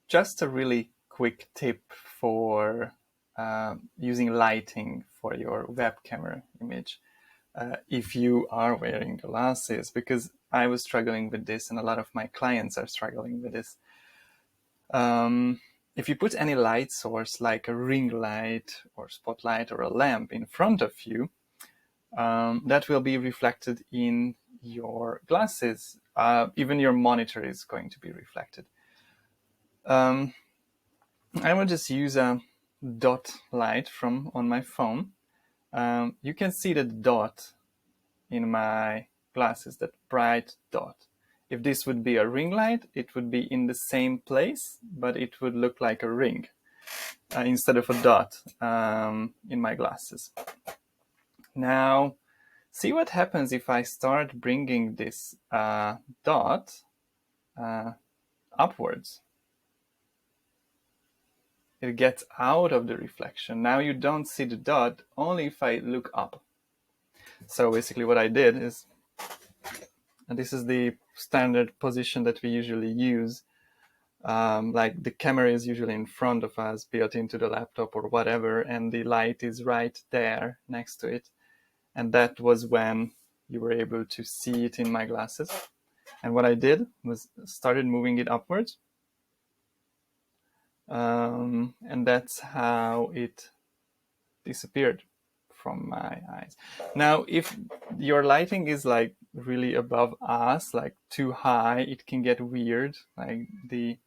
just a really quick tip for using lighting for your web camera image if you are wearing glasses, because I was struggling with this and a lot of my clients are struggling with this. If you put any light source like a ring light or spotlight or a lamp in front of you, that will be reflected in your glasses. Even your monitor is going to be reflected. I will just use a dot light from on my phone. You can see the dot in my glasses, that bright dot. If this would be a ring light, it would be in the same place, but it would look like a ring instead of a dot in my glasses. Now, see what happens if I start bringing this dot upwards. It gets out of the reflection. Now you don't see the dot, only if I look up. So basically what I did is, and this is the standard position that we usually use, like the camera is usually in front of us, built into the laptop or whatever, and the light is right there next to it. And that was when you were able to see it in my glasses. And what I did was started moving it upwards. And that's how it disappeared from my eyes. Now, if your lighting is like really above us, like too high, it can get weird, like the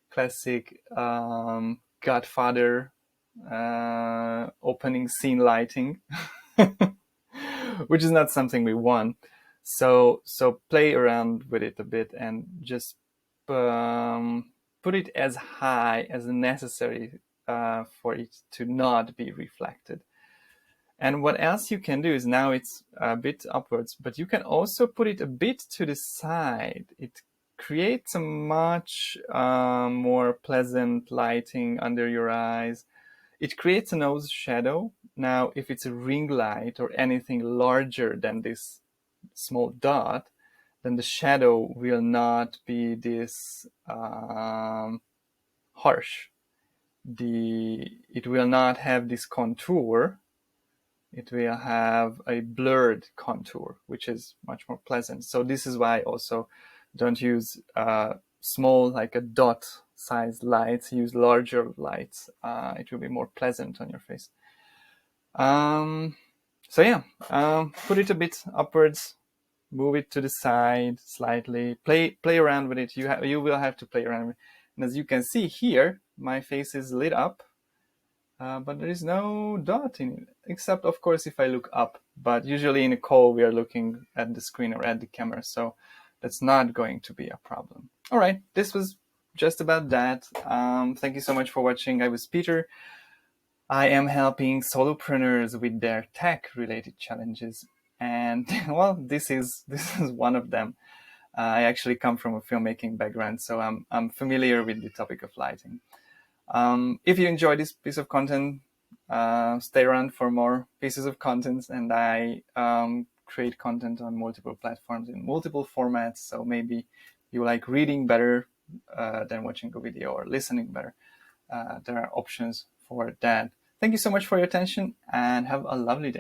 classic Godfather opening scene lighting, which is not something we want. So play around with it a bit and just put it as high as necessary for it to not be reflected. And what else you can do is, now it's a bit upwards, but you can also put it a bit to the side. It creates a much more pleasant lighting under your eyes. It creates a nose shadow. Now, if it's a ring light or anything larger than this small dot, then the shadow will not be this harsh. It will not have this contour. It will have a blurred contour, which is much more pleasant. So this is why I also don't use small, like a dot size lights. Use larger lights. It will be more pleasant on your face. So yeah, put it a bit upwards, move it to the side slightly, play around with it. You will have to play around with it. And as you can see here, my face is lit up, but there is no dot in it, except of course if I look up. But usually in a call we are looking at the screen or at the camera, so that's not going to be a problem. All right, this was just about that. Thank you so much for watching. I was Peter. I am helping solopreneurs with their tech-related challenges, and well, this is one of them. I actually come from a filmmaking background, so I'm familiar with the topic of lighting. If you enjoy this piece of content, stay around for more pieces of content, and I create content on multiple platforms in multiple formats, so maybe you like reading better than watching a video, or listening better. There are options for that. Thank you so much for your attention, and have a lovely day.